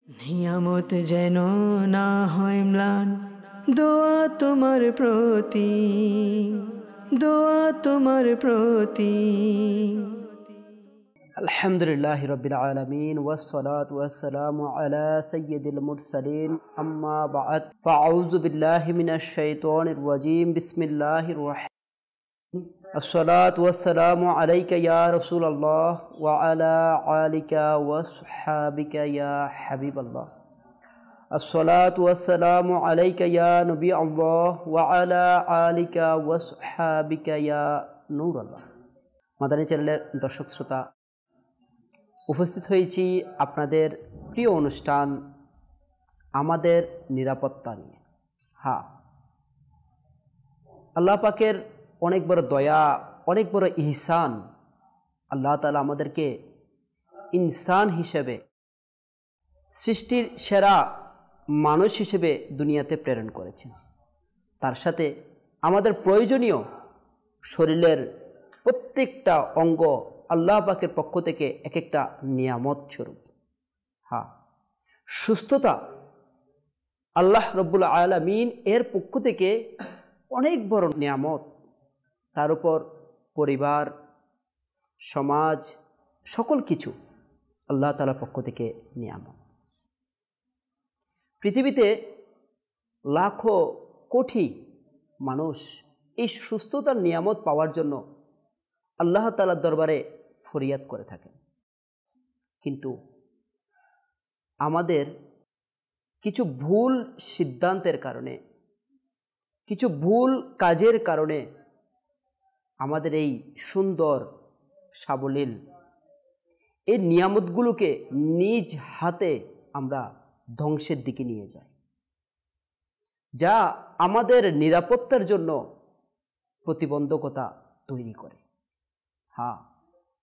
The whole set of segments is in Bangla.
নিয়ামত যেন না হয় ম্লান, দোয়া তোমার প্রতি, দোয়া তোমার প্রতি। আলহামদুলিল্লাহি রাব্বিল আলামিন ওয়াসসালাতু ওয়াসসালামু আলা সাইয়্যিদিল মুরসালিন আম্মা বা'দ ফাআউযু বিল্লাহি মিনাশ শাইতানির রাজীম বিসমিল্লাহির রাহমানির রাহিম আসসালাতু ওয়াসসালামু আলাইকা ইয়া রাসূলুল্লাহ ওয়া আলা আলিকা ওয়াসহাবিকা ইয়া হাবিবাল্লাহ আসসালাতু ওয়াসসালামু আলাইকা ইয়া নবী আল্লাহ ওয়া আলা আলিকা ওয়াসহাবিকা ইয়া নূরাল্লাহ। মাদানী চ্যানেলের দর্শক শ্রোতা, উপস্থিত হয়েছি আপনাদের প্রিয় অনুষ্ঠান আমাদের নিরাপত্তা নিয়ে। আল্লাহ পাকের অনেক বড় দয়া, অনেক বড় ইহসান। আল্লাহ তাআলা আমাদেরকে ইনসান হিসেবে, সৃষ্টির সেরা মানুষ হিসেবে দুনিয়াতে প্রেরণ করেছেন। তার সাথে আমাদের প্রয়োজনীয় শরীরের প্রত্যেকটা অঙ্গ আল্লাহ পাকের পক্ষ থেকে এক একটা নিয়ামত স্বরূপ। সুস্থতা আল্লাহ রব্বুল আলামিন এর পক্ষ থেকে অনেক বড় নিয়ামত। তার উপর পরিবার, সমাজ, সকল কিছু আল্লাহ তাআলার পক্ষ থেকে নিয়ামত। পৃথিবীতে লাখো কোটি মানুষ এই সুস্থতার নিয়ামত পাওয়ার জন্য আল্লাহ তাআলার দরবারে ফরিয়াদ করে থাকেন, কিন্তু আমাদের কিছু ভুল সিদ্ধান্তের কারণে, কিছু ভুল কাজের কারণে আমাদের এই সুন্দর সাবলীল এই নিয়ামতগুলোকে নিজ হাতে আমরা ধ্বংসের দিকে নিয়ে যাই, যা আমাদের নিরাপত্তার জন্য প্রতিবন্ধকতা তৈরি করে।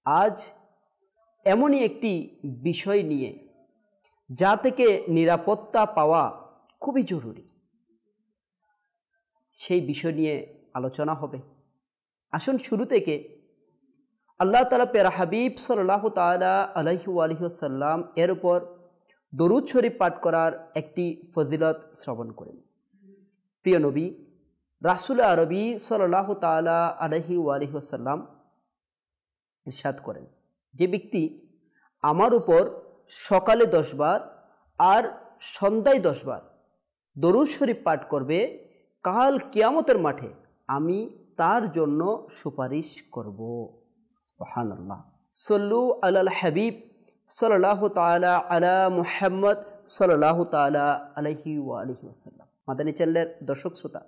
আজ এমনই একটি বিষয় নিয়ে যা থেকে নিরাপত্তা পাওয়া খুবই জরুরি, সেই বিষয় নিয়ে আলোচনা হবে। আসুন শুরু থেকে আল্লাহ তাআলা প্যারা হাবিব সাল্লাল্লাহু তাআলা আলাইহি ওয়া আলিহি ওয়াসাল্লাম এর উপর দরুদ শরীফ পাঠ করার একটি ফজিলত শ্রবণ করেন। প্রিয় নবী রাসূল আরবি সাল্লাল্লাহু তাআলা আলাইহি ওয়া আলিহি ওয়াসাল্লাম ইরশাদ করেন, যে ব্যক্তি আমার উপর সকালে 10 বার আর সন্ধ্যায় 10 বার দরুদ শরীফ পাঠ করবে, কাল কিয়ামতের মাঠে আমি তার জন্য সুপারিশ করব। সুবহানাল্লাহ। সাল্লু আলাল হাবিব সাল্লাল্লাহু তাআলা আলা মুহাম্মদ সাল্লাল্লাহু তাআলা আলাইহি ওয়া আলিহি ওয়াসাল্লাম। মাদানী চ্যানেলের দর্শক শ্রোতা,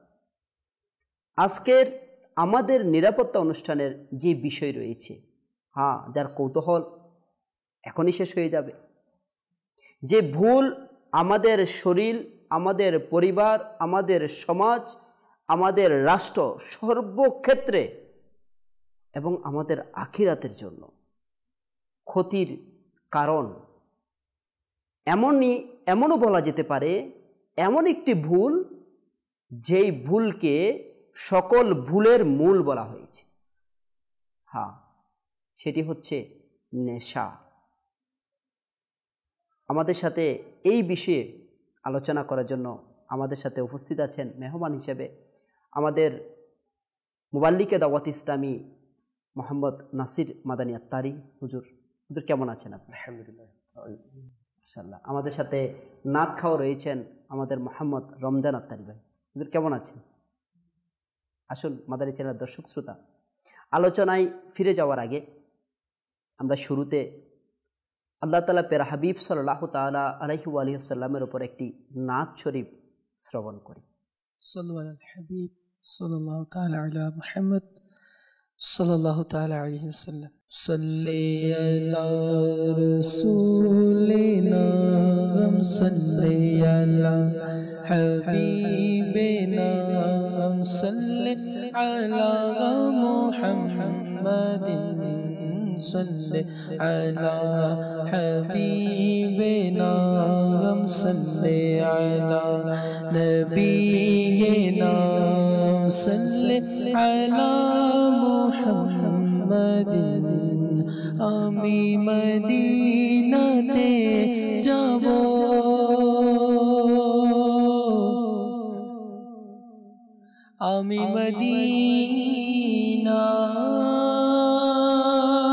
আজকের আমাদের নিরাপত্তা অনুষ্ঠানের যে বিষয় রয়েছে, যার কৌতূহল এখনই শেষ হয়ে যাবে, যে ভুল আমাদের শরীর, আমাদের পরিবার, আমাদের সমাজ, আমাদের রাষ্ট্র, সর্বক্ষেত্রে এবং আমাদের আখিরাতের জন্য ক্ষতির কারণ, এমনও বলা যেতে পারে, এমন একটি ভুল যেই ভুলকে সকল ভুলের মূল বলা হয়েছে। সেটি হচ্ছে নেশা। আমাদের সাথে এই বিষয়ে আলোচনা করার জন্য আমাদের সাথে উপস্থিত আছেন মেহমান হিসেবে আমাদের মুবাল্লিকে দাওয়াত ইসলামী মোহাম্মদ নাসির মাদানী আত্তারি। হুজুর কেমন আছেন আপনি? আলহামদুলিল্লাহ, মাশাআল্লাহ। আমাদের সাথে নাত খাওয়া রয়েছেন আমাদের মোহাম্মদ রমজান আত্তারি ভাই। হুজুর কেমন আছেন? আসুন মাদানী চ্যানেলের দর্শক শ্রোতা, আলোচনায় ফিরে যাওয়ার আগে আমরা শুরুতে আল্লাহ তাআলা প্যারা হাবিব সাল্লাল্লাহু তাআলা আলাইহি ওয়া আলিহি ওয়াসাল্লামের উপর একটি নাত শরীফ শ্রবণ করি। সাল্লু আলাল হাবিব সাল্লাল্লাহু তাআলা আলা মুহাম্মদ সাল্লাল্লাহু তাআলা আলাইহি ওয়াসাল্লাম। সাল্লি আলা রাসূলিনা সাল্লি আলা হাবিবিনা সাল্লি আলা মুহাম্মাদিন صل على حبيبنا صل على نبينا صل على محمد আমি মদিনাতে যাব আমি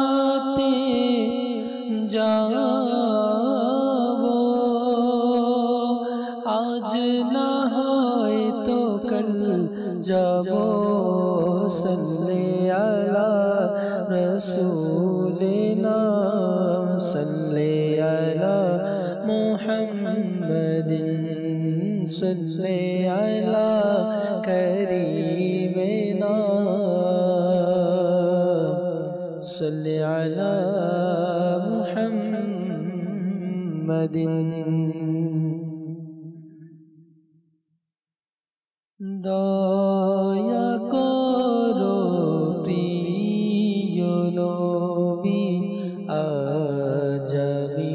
মদিনাতে যাব আজ না হয়তো কাল যাব সাল্লি আলা রাসূলিনা সাল্লি আলা মুহাম্মাদিন সাল্লি আলা করিমিনা সাল্লি আলা মুহাম্মাদিন দয়া করো প্রিয় নবী আজ আমি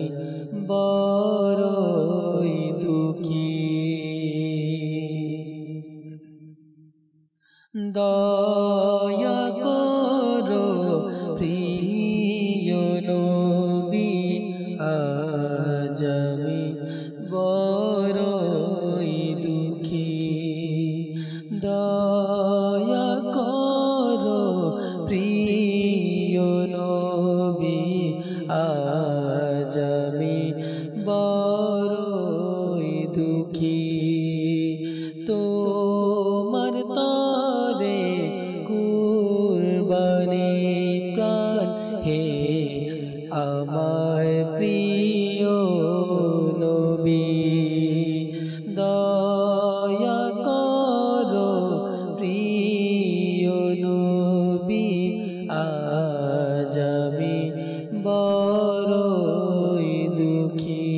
বড়ই দুঃখী দয়া করো প্রিয় নবী আজ আমি বড়ই দুঃখী দয়া করো প্রিয় নবী আজ আমি বড়ই দুঃখী তোমার তরে কুরবানি প্রাণ হে আমার প্রিয় নবী দয়া করো প্রিয় নবী আজ আমি বড়ই দুঃখী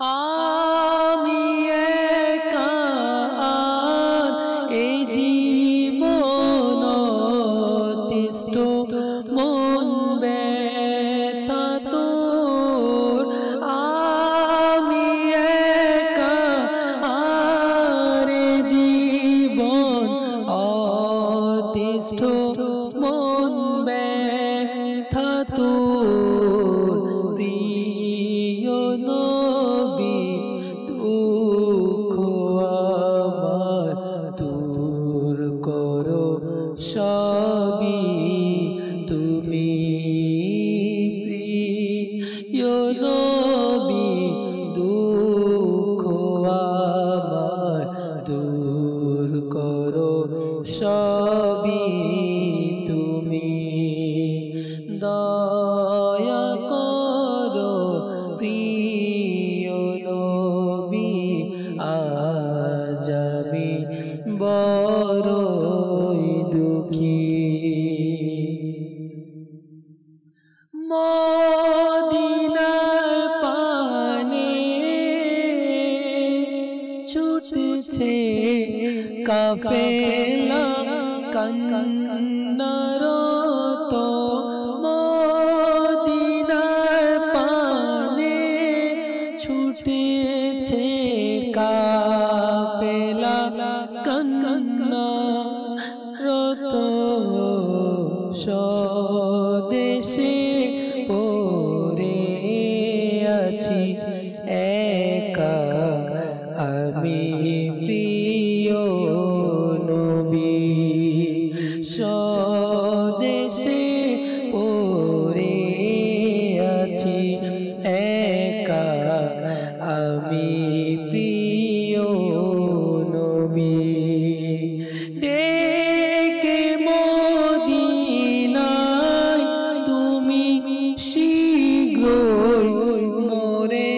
আমি একা আর এই জীবন তিষ্ট মন ব্যথা তোর আমি একা আর এই জীবন অতিষ্ঠ মন ব্যথা তোর প্রিয় নবী দুঃখ আমার দূর করো সবই তুমি প্রিয় নবী দুঃখ আমার দূর করো সবই তুমি দয়া করো প্রিয় নবী আজ আমি বড়ই দুঃখী মদিনার পানে ছুটছে কাফেলা কান্নারত মদিনার পানে ছুটেছে কাফেলা কান্নারত স্বদেশে পড়ে আছি একা আমি প্রিয় নবী স্বদেশে পড়ে আছি একা আমি প্রিয় নবী ডেকে মদিনায় তুমি শীঘ্রই মোরে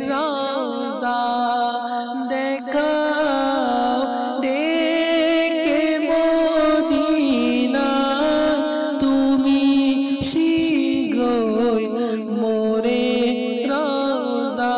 রাজা দেখাও ডেকে মদিনায় তুমি শীঘ্রই মোরে রাজা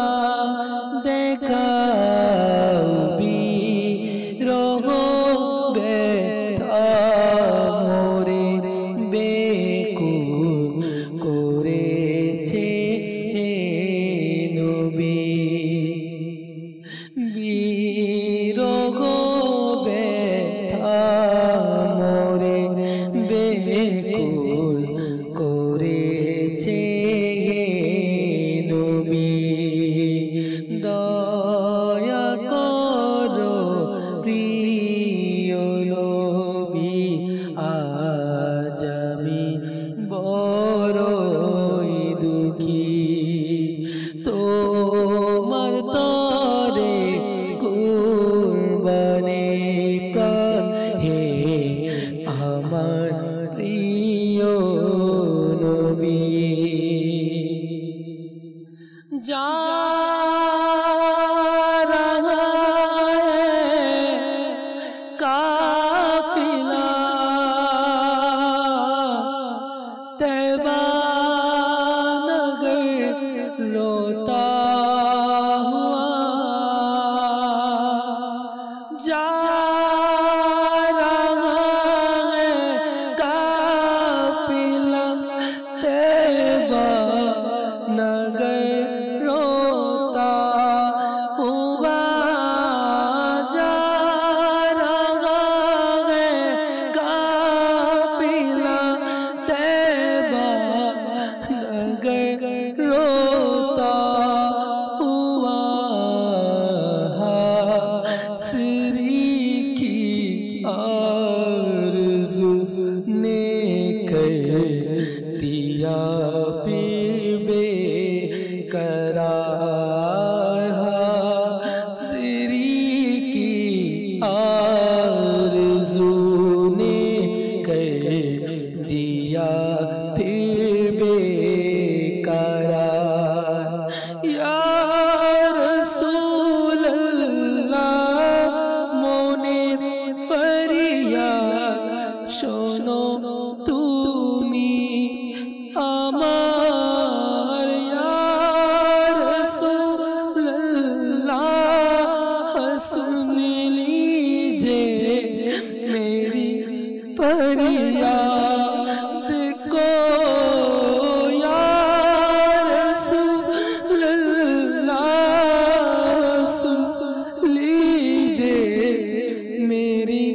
जा रहा है काफिला तैबा नगर रोता हुआ जा रहा है काफिला तैबा नगर रोता हुआ जा रहा है काफिला तैबा नगर रोता हुआ हासिरी की आरज़ू ने कर दिया बेकरार हासिरी की आरज़ू ने कर दिया बेकरार या रसूल अल्लाह मोनेर फरियाद शोनो तुमी আমার या रसूल अल्लाह सुन लीजिए मेरी फरियाद को या रसूल अल्लाह सुन लीजिए मेरी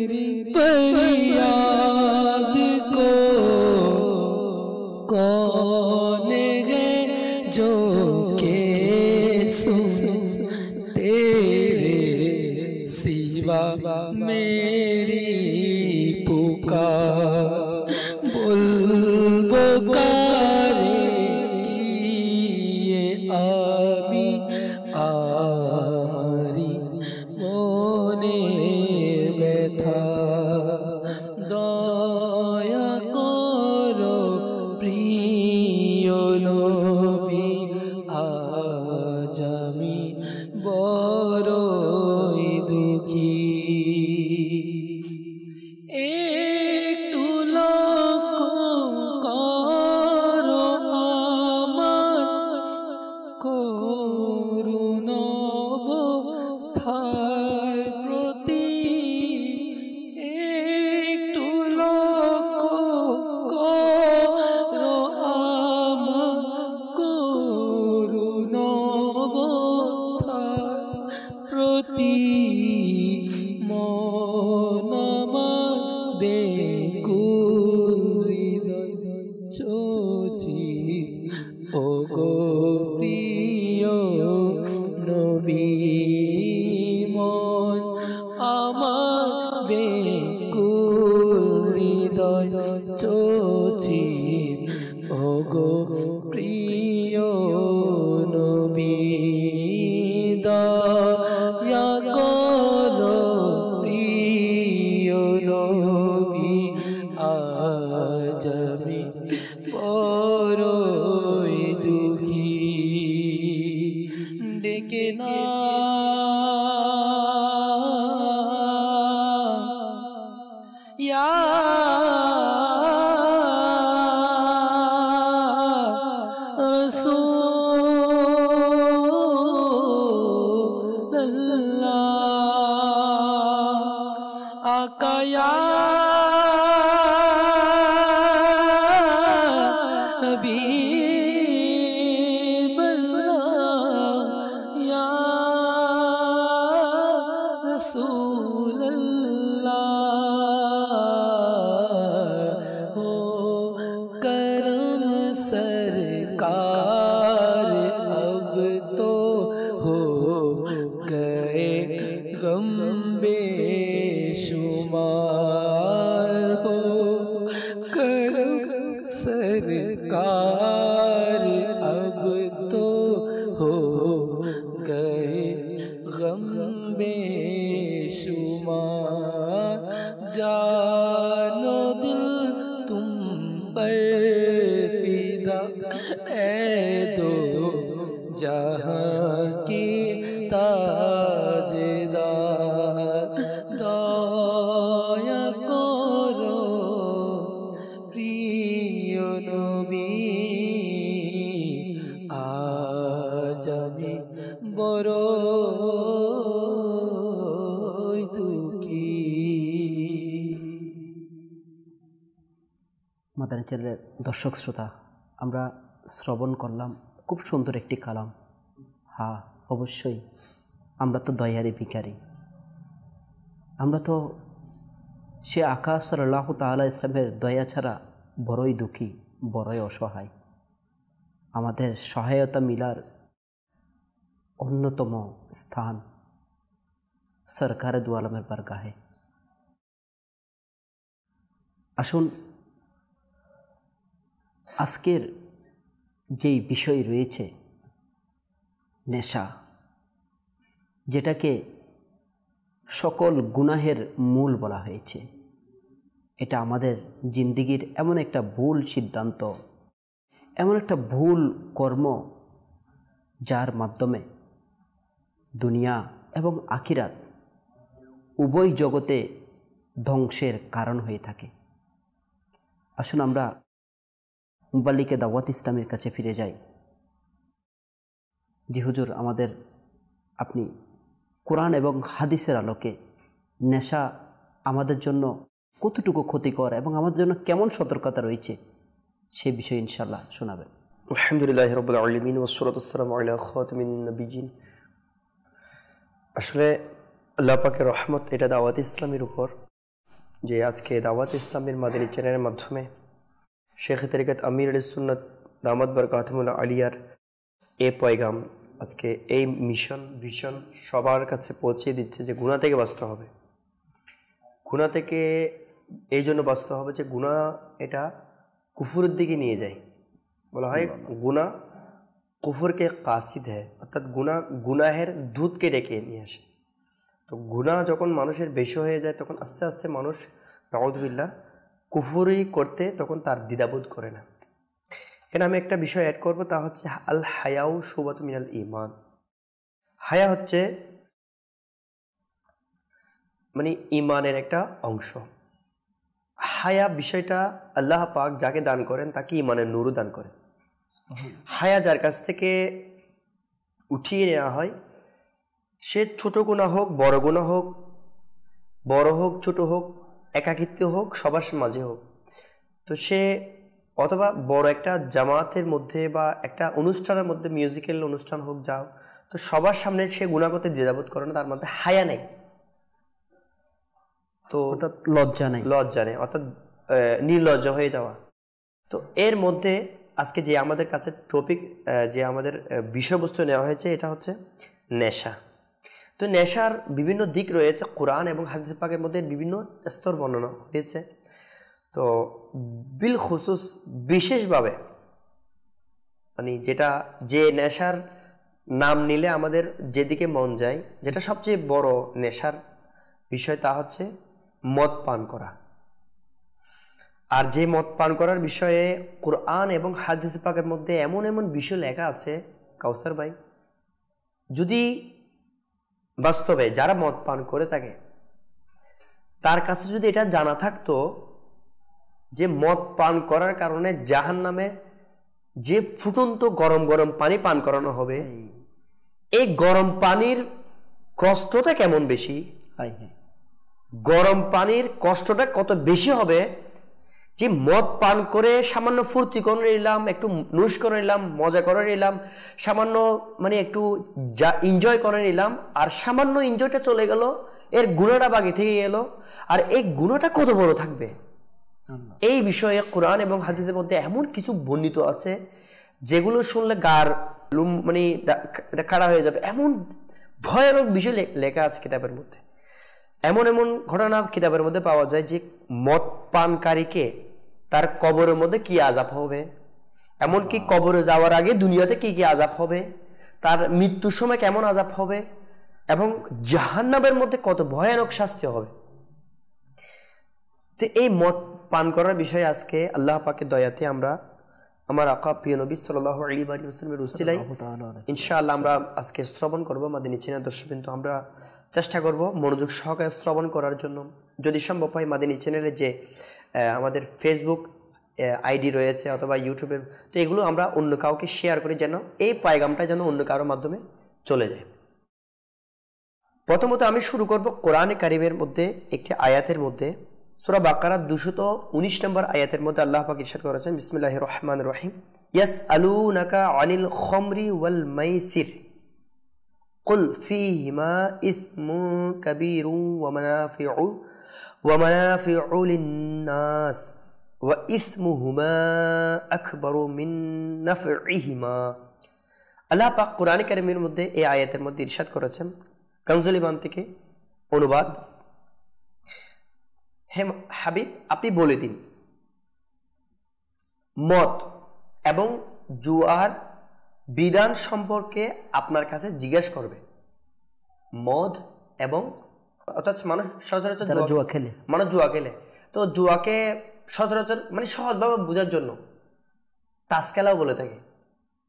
फरियाद को कौन है जो के सुन तेरे सिवा मेरी पुकार बुलबुकारे की ये आमी आमरी मोने व्यथा दया करो প্রিয় নবী আজ আমি বড়ই দুঃখী একটু লক্ষ্য করো আমার করুণ অবস্থার প্রতি একটু লক্ষ্য করো আমার করুণ অবস্থার প্রতি মন আমার বেকুল হৃদয় চোচির ও গো প্রিয় নবী মন আমার বেকুল হৃদয় চোচির ও গো প্রিয় নবী দয়া করো প্রিয় নবী আজ আমি বড়ই দুঃখী ডেকে না জানি বড় দুঃখী। মাদানী চ্যানেলের দর্শক শ্রোতা, আমরা শ্রবণ করলাম খুব সুন্দর একটি কালাম। হ্যাঁ, অবশ্যই আমরা তো দয়ারি ভিখারি, আমরা তো সে আকা সাল্লাল্লাহু তাআলা ইসলামের দয়া ছাড়া বড়ই দুঃখী, বড়ই অসহায়। আমাদের সহায়তা মিলার অন্যতম স্থান সরকারে দু আলমের বারগাহে। আসুন আজকের যেই বিষয় রয়েছে নেশা, যেটাকে সকল গুনাহের মূল বলা হয়েছে, এটা আমাদের জিন্দিগির এমন একটা ভুল সিদ্ধান্ত, এমন একটা ভুল কর্ম, যার মাধ্যমে দুনিয়া এবং আখিরাত উভয় জগতে ধ্বংসের কারণ হয়ে থাকে। আসুন আমরা মুবাল্লিকে দাওয়াত ইসলামের কাছে ফিরে যাই। জি হুজুর, আমাদের আপনি কোরআন এবং হাদিসের আলোকে নেশা আমাদের জন্য কতটুকু ক্ষতিকর এবং আমাদের জন্য কেমন সতর্কতা রয়েছে সে বিষয়ে ইনশাআল্লাহ শোনাবেন। আলহামদুলিল্লাহি রাব্বিল আলামিন ওয়াসসালাতু ওয়াসসালামু আলা খাতামিন নবিয়্যিন। আসলে আল্লাহ পাকের রহমত এটা দাওয়াত ইসলামের উপর, যে আজকে দাওয়াত ইসলামের মাদানী চ্যানেলের মাধ্যমে শেখ তরিকত আমির আল সুন্নাত দামাত বরকাতুহুল আলিয়ার এই পয়গাম, আজকে এই ভিশন সবার কাছে পৌঁছে দিচ্ছে যে গুনাহ থেকে বাঁচতে হবে। গুনাহ থেকে এই জন্য বাঁচতে হবে যে গুনাহ এটা কুফরের দিকে নিয়ে যায়। বলা হয় গুনাহ কুফরকে কাসিদ হয়, অর্থাৎ গুনাহের দুধকে ডেকে নিয়ে আসে। তো গুনাহ যখন মানুষের বেশি হয়ে যায় তখন আস্তে আস্তে মানুষ নাউযুবিল্লাহ কুফরি করতে তখন তার দ্বিধাবোধ করে না। এখানে আমি একটা বিষয় অ্যাড করবো, তা হচ্ছে আল হায়াউ শুবাতুম মিনাল ঈমান। হায়া হচ্ছে মানে ঈমানের একটা অংশ। হায়া বিষয়টা আল্লাহ পাক যাকে দান করেন তাকে ঈমানের নূরও দান করেন। হায়া যার কাছ থেকে উঠিয়ে নেওয়া হয়, সে ছোট গুনাহ হোক, বড় গুনাহ হোক, বড় হোক ছোট হোক, একাকিত্ব হোক, সবার মাঝে হোক, তো সে অথবা বড় একটা জামাতের মধ্যে বা একটা অনুষ্ঠানের মধ্যে, মিউজিক্যাল অনুষ্ঠান হোক, যাও, তো সবার সামনে সে গুনাহ করতে দ্বিধাবোধ করে না, তার মধ্যে হায়া নেই, তো অর্থাৎ লজ্জা নেই, অর্থাৎ নির্লজ্জ হয়ে যাওয়া। তো এর মধ্যে আজকে যে আমাদের কাছে টপিক, যে আমাদের বিষয়বস্তু নেওয়া হয়েছে, এটা হচ্ছে নেশা। তো নেশার বিভিন্ন দিক রয়েছে, কোরআন এবং হাদিস পাকের মধ্যে বিভিন্ন স্তর বর্ণনা হয়েছে। তো বিল খুসুস বিশেষভাবে মানে যে নেশার নাম নিলে আমাদের যেদিকে মন যায়, যেটা সবচেয়ে বড় নেশার বিষয়, তা হচ্ছে মদ পান করা। আর যে মদ পান করার বিষয়ে কোরআন এবং হাদিস পাকের মধ্যে এমন এমন বিষয় লেখা আছে, কাউসার ভাই, যদি বাস্তবে যারা মদ পান করে থাকে তার কাছে যদি এটা জানা থাকতো যে মদ পান করার কারণে জাহান্নামের যে ফুটন্ত গরম গরম পানি পান করানো হবে, এই গরম পানির কষ্টটা কেমন বেশি, গরম পানির কষ্টটা কত বেশি হবে, যে মদ পান করে সামান্য ফুর্তি করে নিলাম, একটু নুশ করে নিলাম, মজা করে নিলাম, সামান্য মানে একটু এনজয় করে নিলাম, আর সামান্য এনজয়টা চলে গেল, এর গুণাটা বাকি থেকে গেল, আর এই গুণাটা কত বড় থাকবে। এই বিষয়ে কোরআন এবং হাদিসের মধ্যে এমন কিছু বর্ণিত আছে যেগুলো শুনলে গার মানে খাড়া হয়ে যাবে, এমন ভয়ানক বিষয় লেখা আছে কিতাবের মধ্যে। এমন এমন ঘটনা কিতাবের মধ্যে পাওয়া যায় যে মদ পানকারীকে তার কবরের মধ্যে কি আযাব হবে, এমনকি কবরে যাওয়ার আগে দুনিয়াতে কি কি আযাব হবে, তার মৃত্যুর সময় কেমন আযাব হবে, এবং জাহান্নামের মধ্যে কত ভয়ানক শাস্তি হবে। তো এই মদ পান করার বিষয়ে আজকে আল্লাহ পাকের দয়াতে আমরা আমার আকা প্রিয় নবী সাল্লাল্লাহু আলাইহি ওয়াসাল্লামের উসিলায় ইনশাআল্লাহ আমরা আজকে শ্রবণ করব মাদিনী চ্যানেল দর্শকবৃন্দ। আমরা চেষ্টা করব মনোযোগ সহকারে শ্রবণ করার জন্য। যদি সম্ভব হয় মাদিনী চ্যানেলে যে আমাদের ফেসবুক আইডি রয়েছে অথবা ইউটিউবের, তো এগুলো আমরা অন্য কাউকে শেয়ার করি যেন এই পয়গামটা যেন অন্য কারোর মাধ্যমে চলে যায়। প্রথমত আমি শুরু করব কোরআনে কারিমের মধ্যে একটি আয়াতের মধ্যে, সূরা বাকারা 219 নম্বর আয়াতের মধ্যে আল্লাহ পাক ইরশাদ করেছেন, বিসমিল্লাহির রহমানির রহিম, ইয়াসআলুনাকা আনিল খামরি ওয়াল মাইসির কুল ফীহিমা ইসমুন কাবীরুন ওয়া মানাফিউ লিন-নাস ওয়া ইসমুহুমা আকবারু মিন নাফইহিমা। আল্লাহ পাক কোরআনে কারিমের মধ্যে এই আয়াতের মধ্যে ইরশাদ করেছেন, কানজুল ইমান থেকে অনুবাদ, হে হাবিব আপনি বলে দিন, মদ এবং জুয়ার বিধান সম্পর্কে আপনার কাছে জিজ্ঞেস করবে। মদ এবং অর্থাৎ মানুষ সচরাচর জুয়া খেলে, মানুষ জুয়া খেলে, তো জুয়াকে সচরাচর মানে সহজভাবে বোঝার জন্য তাস খেলাও বলে থাকে,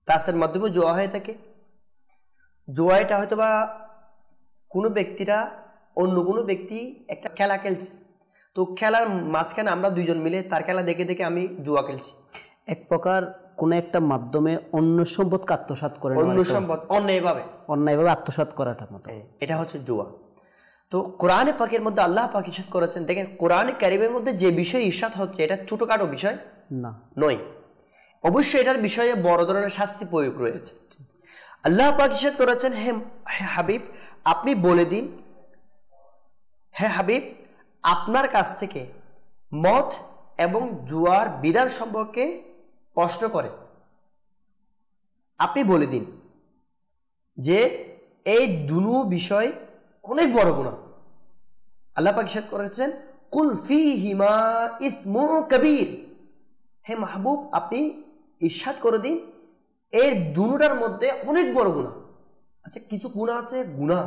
তাসের মাধ্যমে জুয়া হয়ে থাকে। জুয়া এটা হয়তো বা কোনো ব্যক্তিরা অন্য কোনো ব্যক্তি একটা খেলা খেলছে, তো খেলার মাঝখানে আমরা দুইজন মিলে তার খেলা দেখে দেখে আমি জুয়া খেলছি। এক প্রকার কোন একটা মাধ্যমে অন্য সম্পদকে আত্মসাৎ করে, অন্য সম্পদ অন্যায়ভাবে আত্মসাৎ করাটার মতো, এটা হচ্ছে জুয়া। তো কোরআনে পাকের মধ্যে আল্লাহ পাক ইরশাদ করেছেন, দেখেন কোরআনে কারিমের মধ্যে যে বিষয় ইরশাদ হচ্ছে এটা ছোটখাটো বিষয় না নয়, অবশ্যই এটার বিষয়ে বড় ধরনের শাস্তি প্রয়োগ রয়েছে। আল্লাহ পাক ইরশাদ করেছেন, হে হাবিব আপনি বলে দিন, হে হাবিব আপনার কাছ থেকে মদ এবং জুয়ার বিধান সম্পর্কে প্রশ্ন করে আপনি বলে দিন যে এই দুটো বিষয় অনেক বড় গুনাহ। আল্লাহ পাক ইরশাদ করেছেন, কুল ফীহিমা ইসমুন কাবীর, হে মাহবুব আপনি ইরশাদ করে দিন এর দুটোটার মধ্যে অনেক বড় গুনাহ। আচ্ছা কিছু গুনাহ আছে গুনাহ,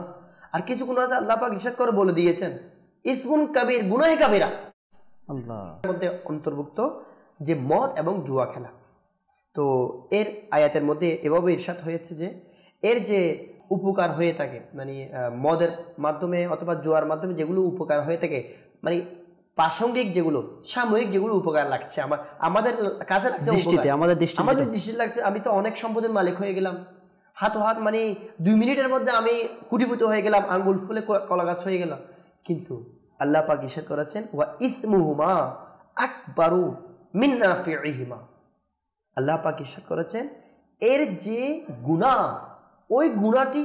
আর কিছু গুনাহ আছে আল্লাহ পাক ইরশাদ করে বলে দিয়েছেন ইসমুন কাবীর, গুনাহে কাবীরা, আল্লাহর মধ্যে অন্তর্ভুক্ত যে মদ এবং জুয়া খেলা। তো এর আয়াতের মধ্যে এভাবে ইরশাদ হয়েছে যে এর যে উপকার হয়ে থাকে, মানে মদের মাধ্যমে অথবা জুয়ার মাধ্যমে যেগুলো উপকার হয়ে থাকে, মানে প্রাসঙ্গিক যেগুলো সাময়িক যেগুলো উপকার লাগছে আমাদের কাছে লাগছে, আমাদের দৃষ্টিতে লাগছে, আমি তো অনেক সম্পদের মালিক হয়ে গেলাম, হাত মানে 2 মিনিটের মধ্যে আমি কোটিপতি হয়ে গেলাম, আঙ্গুল ফুলে কলা গাছ হয়ে গেলাম। কিন্তু আল্লাহ পাক ইরশাদ করেছেন, ওয়া ইসমুহুমা আকবারু মিন নাফিইহিমা, আল্লাহ পাক ইরশাদ করেছেন এর যে গুনাহ, ওই গুনাহটি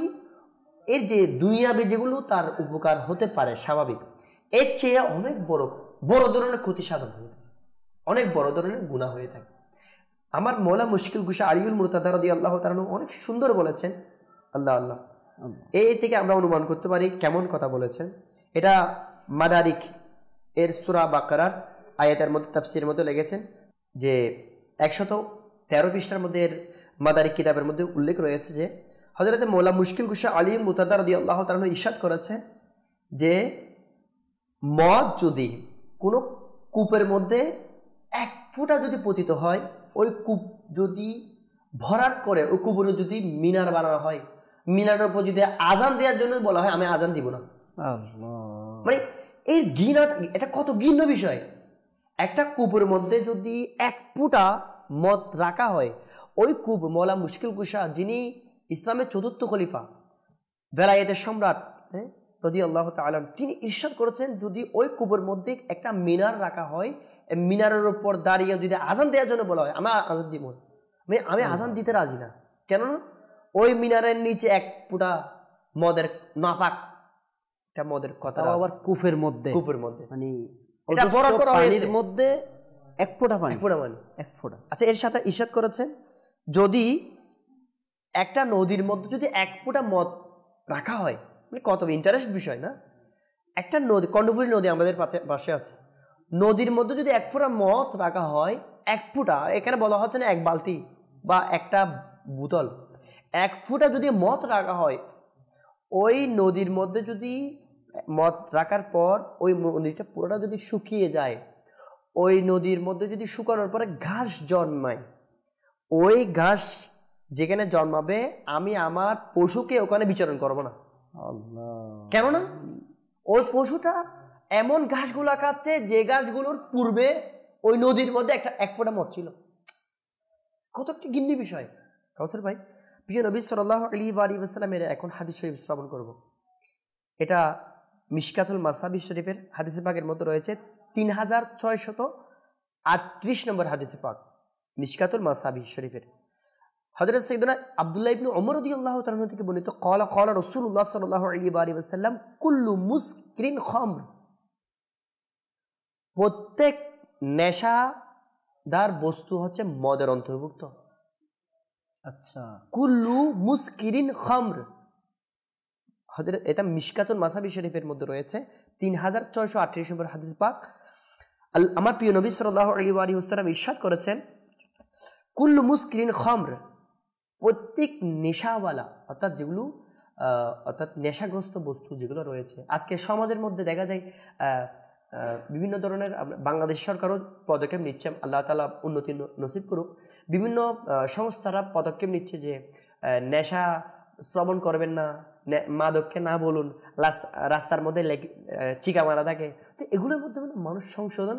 এর যে দুনিয়াবে যেগুলো তার উপকার হতে পারে স্বাভাবিক, এর চেয়ে অনেক বড় ধরনের ক্ষতি সাধন হয়ে থাকে, অনেক বড় ধরনের গুনাহ হয়ে থাকে। আমার মৌলা মুশকিল কুশা আলিউল মুরতাদা রাদিয়াল্লাহু তাআলা অনেক সুন্দর বলেছেন, আল্লাহ আল্লাহ এই থেকে আমরা অনুমান করতে পারি কেমন কথা বলেছেন। এটা মাদারিক এর সূরা বাকারার আয়াতের মধ্যে তাফসীরের মধ্যে লেগেছেন যে 113 পৃষ্ঠার মধ্যে এর মাদারিক কিতাবের মধ্যে উল্লেখ রয়েছে যে হযরত মৌলা মুশকিল কুশা আলিউল মুরতাদা রাদিয়াল্লাহু তাআলা ইরশাদ করেছেন যে মদ যদি কোনো কূপের মধ্যে 1 ফোঁটা যদি পতিত হয়, ওই কূপ যদি ভরাট করে ওই কূপের যদি মিনার বানানো হয়, মিনারের উপর যদি আজান দেওয়ার জন্য বলা হয় আমি আজান দিব না, মানে এর ঘৃণা, এটা কত ঘৃণ্য বিষয়। একটা কূপের মধ্যে যদি 1 ফোঁটা মদ রাখা হয়, ওই কূপ মৌলা মুশকিল কুশা যিনি ইসলামের 4র্থ খলিফা, বেলায়েতের সম্রাট রাদিয়াল্লাহু তাআলা, তিনি ইরশাদ করেছেন যদি ওই কূপের মধ্যে একটা মিনার রাখা হয়, মিনারের উপর দাঁড়িয়ে যদি আজান দেওয়ার জন্য বলা হয় আমি আজান দিব না, আমি আজান দিতে রাজি না, কেন ওই মিনারের নিচে 1 ফোঁটা মদের নাপাক একটা মদের কথা, আবার কূপের মধ্যে মানে এটা বড় করা হয়েছে, মধ্যে 1 ফোঁটা পানি, 1 ফোঁটা। আচ্ছা এর সাথে ইরশাদ করেছেন যদি একটা নদীর মধ্যে যদি 1 ফোঁটা মদ রাখা হয়, মানে কত ইন্টারেস্ট বিষয় না। একটা নদী, কর্ণফুলী নদী আমাদের পাশে আছে, নদীর মধ্যে যদি 1 ফোঁটা মদ রাখা হয়, 1 ফোঁটা, এখানে বলা হচ্ছে না 1 বালতি বা একটা বোতল, 1 ফোঁটা যদি মদ রাখা হয়, ওই নদীর মধ্যে যদি মদ রাখার পর ওই নদীটা পুরোটা যদি শুকিয়ে যায়, ওই নদীর মধ্যে যদি শুকানোর পরে ঘাস জন্মায়, ওই ঘাস যেখানে জন্মাবে আমি আমার পশুকে ওখানে বিচরণ করব না। কেননা ওই পশুটা এমন ঘাসগুলা খাচ্ছে যে ঘাসগুলোর পূর্বে ওই নদীর মধ্যে এক ফোঁটা মদ ছিল। কত একটা গিন্নি বিষয়। কাউসার ভাই, প্রিয় নবী সাল্লাল্লাহু আলাইহি ওয়া সাল্লামের এখন হাদিস শরীফ শ্রবণ করব। এটা মিশকাতুল মাসাবি শরীফের হাদিসে পাকের মধ্যে রয়েছে 3638 নম্বর হাদিসে পাক, মিশকাতুল মাসাবি শরীফের। হযরত সাইয়েদনা আব্দুল্লাহ ইবনে ওমর রাদিয়াল্লাহু তাআলা থেকে বর্ণিত, ক্বালা ক্বালা রাসূলুল্লাহ সাল্লাল্লাহু আলাইহি ওয়া সাল্লাম কুল্লু মুসকিরিন খামর, প্রত্যেক নেশাদার বস্তু হচ্ছে মদের অন্তর্ভুক্ত। আচ্ছা, কুল্লু মুসকিরিন খামর, হযরত এটা মিশকাতুল মাসাবি শরীফের মধ্যে রয়েছে 3638 নম্বর হাদিস পাক। আমার প্রিয় নবী সাল্লাল্লাহু আলাইহি ওয়া সাল্লাম ইরশাদ করেছেন, কুল্লু মুসকিরিন খামর, প্রত্যেক নেশাওয়ালা অর্থাৎ যেগুলো অর্থাৎ নেশাগ্রস্ত বস্তু যেগুলো রয়েছে। আজকে সমাজের মধ্যে দেখা যায় বিভিন্ন ধরনের, বাংলাদেশ সরকারও পদক্ষেপ নিচ্ছে, আল্লাহ তাআলা উন্নতি নসিব করুক, বিভিন্ন সংস্থারা পদক্ষেপ নিচ্ছে যে নেশা শ্রবণ করবেন না, মাদককে না বলুন, রাস্তার মধ্যে চিকা মারা থাকে। তো এগুলোর মধ্যে মানুষ সংশোধন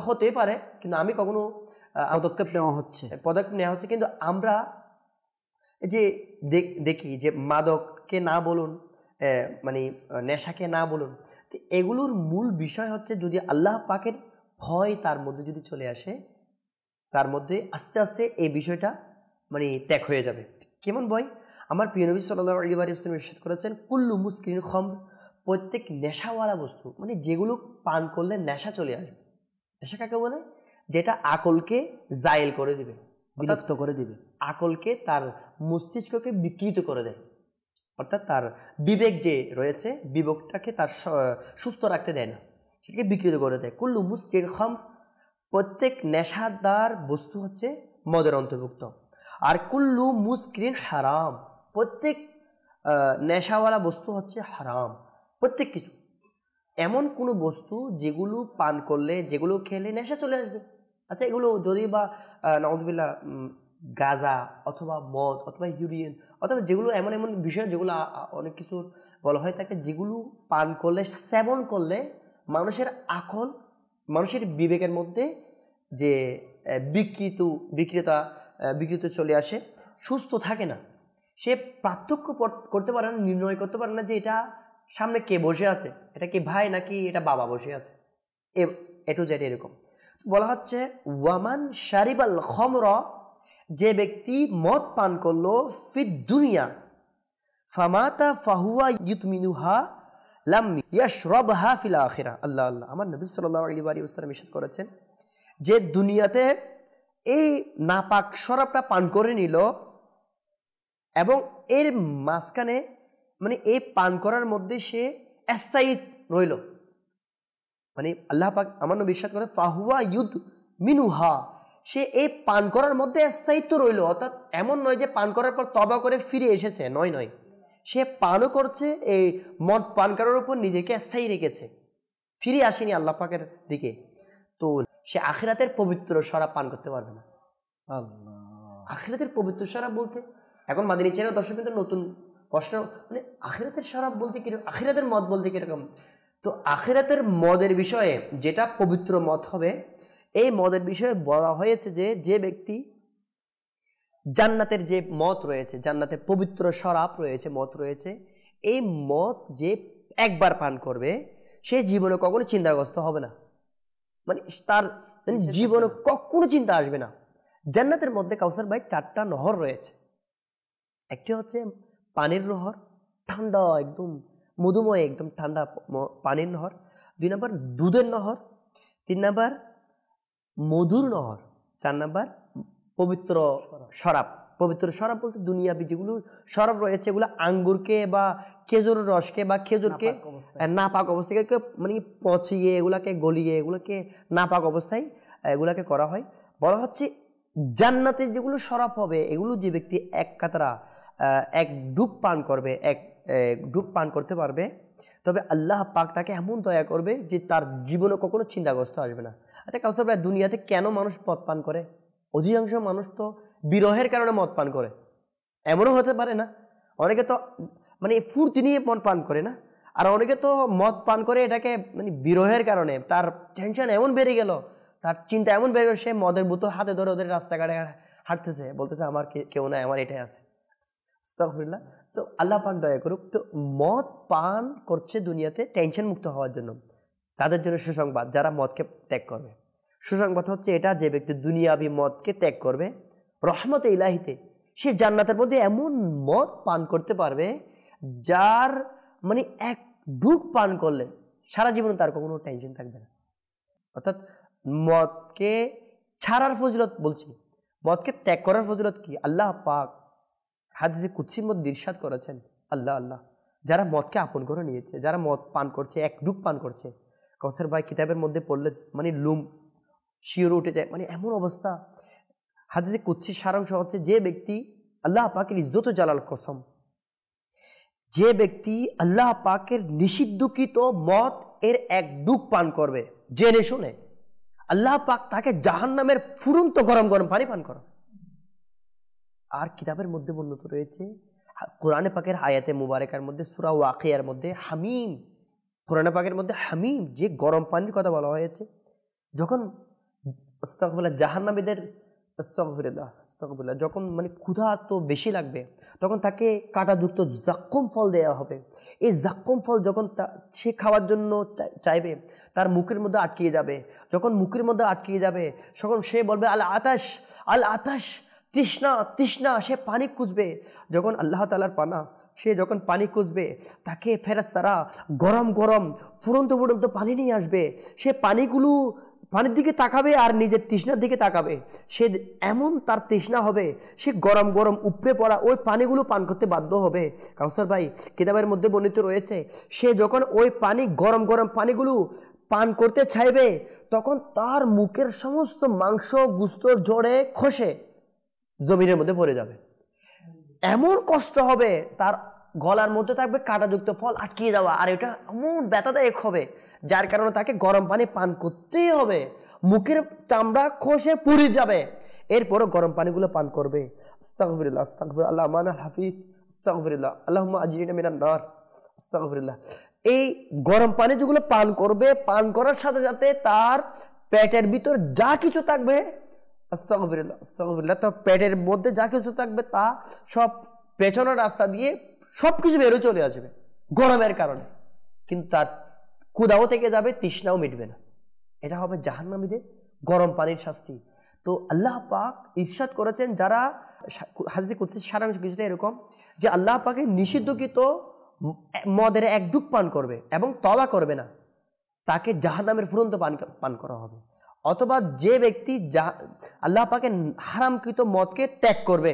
হতে পারে, কিন্তু আমি কখনো পদক্ষেপ নেওয়া হচ্ছে, কিন্তু আমরা যে দেখি যে মাদককে না বলুন, মানে নেশাকে না বলুন, তো এগুলোর মূল বিষয় হচ্ছে যদি আল্লাহ পাকের ভয় তার মধ্যে যদি চলে আসে, তার মধ্যে আস্তে আস্তে এই বিষয়টা মানে ত্যাগ হয়ে যাবে। কেমন ভয়? আমার প্রিয় নবী সাল্লাল্লাহু আলাইহি ওয়া সাল্লাম ইরশাদ করেছেন, কুল্লু মুসকিরিন খামর, প্রত্যেক নেশাওয়ালা বস্তু, মানে যেগুলো পান করলে নেশা চলে আসবে। নেশা কাকে বলে? যেটা আকলকে জায়েল করে দিবে, বিলুপ্ত করে দিবে, আকলকে তার মস্তিষ্ককে বিকৃত করে দেয়, অর্থাৎ তার বিবেক যে রয়েছে, বিবেকটাকে তার সুস্থ রাখতে দেয় না, সেটাকে বিকৃত করে দেয়। কুল্লু মুসকিরিন খামর, প্রত্যেক নেশাদার বস্তু হচ্ছে মদের অন্তর্ভুক্ত। আর কুল্লু মুসকিরিন হারাম, প্রত্যেক নেশাওয়ালা বস্তু হচ্ছে হারাম। প্রত্যেক কিছু, এমন কোনো বস্তু যেগুলো পান করলে, যেগুলো খেলে নেশা চলে আসবে। আচ্ছা, এগুলো যদি বা নাউযুবিল্লাহ গাঁজা অথবা মদ অথবা হিরোইন অথবা যেগুলো এমন এমন বিষয় যেগুলো অনেক কিছু বলা হয় থাকে, যেগুলো পান করলে, সেবন করলে মানুষের আকল, মানুষের বিবেকের মধ্যে যে বিকৃত চলে আসে, সুস্থ থাকে না, সে পার্থক্য করতে পারে না, নির্ণয় করতে পারে না যে এটা সামনে কে বসে আছে, এটা কি ভাই নাকি এটা বাবা বসে আছে, এটু জেড এরকম বলা হচ্ছে। ওয়ামান শারিবাল খামরা, যে ব্যক্তি মদ পান করলো, ফিদ দুনিয়া ফামাতা ফাহুয়া ইউতমিনুহা লাম ইয়াশরাবহা ফিল আখিরা। আল্লাহ আল্লাহ, আমার নবী সাল্লাল্লাহু আলাইহি ওয়া সাল্লাম ইরশাদ করেছেন যে দুনিয়াতে এই নাপাক শরাবটা পান করে নিল এবং এর মাঝখানে, মানে এই পান করার মধ্যে সে স্থায়ী রইল, মানে আল্লাহ পাক আমার নবী ইরশাদ করে ফাহুয়া ইউতমিনুহা, সে এই পান করার মধ্যে স্থায়িত্ব রইল। অর্থাৎ এমন নয় যে পান করার পর তওবা করে ফিরে এসেছে, নয়, সে পানও করছে, এই মদ পান করার উপর নিজেকে স্থায়ী রেখেছে, ফিরে আসেনি আল্লাহ পাকের দিকে। তো সে আখিরাতের পবিত্র শরাব পান করতে পারবে না। আল্লাহ, আখিরাতের পবিত্র শরাব বলতে, এখন মাদিনী চ্যানেল দর্শকদের নতুন প্রশ্ন, মানে আখিরাতের শরাব বলতে কিরকম, আখিরাতের মদ বলতে কিরকম? তো আখিরাতের মদের বিষয়ে যেটা পবিত্র মদ হবে, এই মদের বিষয়ে বলা হয়েছে যে ব্যক্তি জান্নাতের যে মদ রয়েছে, জান্নাতের পবিত্র শরাব রয়েছে, মদ রয়েছে, এই মদ যে একবার পান করবে, সে জীবনে কখনো চিন্তাগ্রস্ত হবে না, মানে তার জীবনে কখনো চিন্তা আসবে না। জান্নাতের মধ্যে কাউসার ভাই 4টা নহর রয়েছে। একটি হচ্ছে পানির নহর, ঠান্ডা একদম মধুময়, একদম ঠান্ডা পানির নহর। 2 নম্বর দুধের নহর। 3 নম্বর মধুর নহর। 4 নম্বর পবিত্র শরাব। পবিত্র শরাব বলতে দুনিয়াবি যেগুলো শরাব রয়েছে, এগুলো আঙ্গুরকে বা খেজুরের রসকে বা খেজুরকে নাপাক অবস্থায় মানে পচিয়ে, এগুলাকে গলিয়ে, এগুলোকে নাপাক অবস্থায় এগুলাকে করা হয়। বলা হচ্ছে জান্নাতে যেগুলো শরাব হবে, এগুলো যে ব্যক্তি এক কাতরা এক ডুব পান করবে, এক ডুব পান করতে পারবে, তবে আল্লাহ পাক তাকে এমন দয়া করবে যে তার জীবনে কখনো চিন্তাগ্রস্ত আসবে না। আচ্ছা কাউসার ভাই, দুনিয়াতে কেন মানুষ মদ পান করে? অধিকাংশ মানুষ তো বিরহের কারণে মদ পান করে, এমনও হতে পারে না? অনেকে তো মানে ফুর্তি নিয়ে মদ পান করে না, আর অনেকে তো মদ পান করে এটাকে মানে বিরহের কারণে, তার টেনশন এমন বেড়ে গেল, তার চিন্তা এমন বের করে সে মদের বোতল হাতে ধরে ওদের রাস্তাঘাটে হাঁটতেছে, বলতেছে আমার কেউ নাই, আমার এটাই আছে। আস্তাগফিরুল্লাহ। তো আল্লাহ পাক দয়া করুক। তো মদ পান করছে দুনিয়াতে টেনশন মুক্ত হওয়ার জন্য, তাদের জন্য সুসংবাদ যারা মদকে ত্যাগ করবে। সুসংবাদ হচ্ছে এটা, যে ব্যক্তি দুনিয়াবি মদকে ত্যাগ করবে রহমতে ইলাহিতে সে জান্নাতের মধ্যে এমন মদ পান করতে পারবে যার মানে এক ঢুক পান করলে সারা জীবন তার কোনো টেনশন থাকবে না। অর্থাৎ মদকে ছাড়ার ফজিলত বলছি, মদকে ত্যাগ করার ফজিলত কি? আল্লাহ পাক হাদিসে কুদসির মধ্যে ইরশাদ করেছেন, আল্লাহ যারা মদকে আপন করে নিয়েছে, যারা মদ পান করছে, এক ঢুক পান করছে, কথার ভাই কিতাবের মধ্যে পড়লে মানে লুম শিওরে উঠে যায়, মানে এমন অবস্থা। হাদিসে কুদসির সারাংশ হচ্ছে, যে ব্যক্তি আল্লাহ পাকের ইজ্জত জালাল কসম, যে ব্যক্তি আল্লাহ পাকের নিষিদ্ধকৃত মদ এর এক ঢুক পান করবে জেনে শুনে, আল্লাহ পাক তাকে জাহান্নামের ফুরন্ত গরম গরম পানি পান করা। আর কিতাবের মধ্যে বর্ণিত রয়েছে, কোরআনে পাকের আয়াতে মুবারকার মধ্যে সূরা ওয়াকিয়ার মধ্যে হামিম, কোরআনে পাকের মধ্যে হামিম যে গরম পানির কথা বলা হয়েছে, যখন আস্তাগফিরুল্লাহ জাহান্নামীদের আস্তাগফিরুল্লাহ যখন মানে ক্ষুধা তো বেশি লাগবে, তখন তাকে কাঁটাযুক্ত জাক্কুম ফল দেওয়া হবে। এই জাক্কুম ফল যখন সে খাওয়ার জন্য চাইবে, তার মুখের মধ্যে আটকিয়ে যাবে। যখন মুখের মধ্যে আটকিয়ে যাবে, তখন সে বলবে আল আতাশ, তৃষ্ণা তৃষ্ণা, সে পানি খুঁজবে। যখন আল্লাহ তাআলার পানা, সে যখন পানি খুঁজবে, তাকে ফেরেশতারা গরম গরম ফুরন্ত ফুরন্ত পানি নিয়ে আসবে। সে পানির দিকে তাকাবে আর নিজের তৃষ্ণার দিকে তাকাবে। সে এমন তার তৃষ্ণা হবে, সে গরম গরম উপড়ে পড়া ওই পানিগুলো পান করতে বাধ্য হবে। কাউসার ভাই কিতাবের মধ্যে বর্ণিত রয়েছে, সে যখন ওই পানি গরম গরম পানিগুলো পান করতে চাইবে, তখন তার মুখের সমস্ত মাংস গুস্ত ঝরে খসে জমিনের মধ্যে পড়ে যাবে। এমন কষ্ট হবে, তার গলার মধ্যে থাকবে কাঁটাযুক্ত ফল আটকিয়ে যাওয়া, আর এটা এমন ব্যথাদায়ক হবে, যার কারণে তাকে গরম পানি পান করতেই হবে। মুখের চামড়া খসে পুড়ে যাবে, এরপরও গরম পানিগুলো পান করবে। আস্তাগফিরুল্লাহ আস্তাগফিরুল্লাহ আল্লাহ আমানাল হাফিজ, আস্তাগফিরুল্লাহ আল্লাহুম্মা আজরিনা মিনান নার, আস্তাগফিরুল্লাহ। এই গরম পানি যেগুলো পান করবে, পান করার সাথে সাথে তার পেটের ভিতর যা কিছু থাকবে, আস্তাগফিরুল্লাহ আস্তাগফিরুল্লাহ, তো পেটের মধ্যে যা কিছু থাকবে তা সব পেছনের রাস্তা দিয়ে সবকিছু বেরো চলে আসবে গরমের কারণে, কিন্তু তার ক্ষুধাও থেকে যাবে, তৃষ্ণাও মিটবে না। এটা হবে জাহান্নামীদের গরম পানির শাস্তি। তো আল্লাহ পাক ইরশাদ করেছেন, যারা হাদিসে কুদসির সারাংশ কিছুটা এরকম, যে আল্লাহ পাকের নিষিদ্ধকৃত মদের এক ঢুক পান করবে এবং তওবা করবে না, তাকে জাহান্নামের ফুরন্ত পান করা হবে। অথবা যে ব্যক্তি আল্লাহ পাকের হারামকৃত মদকে ত্যাগ করবে,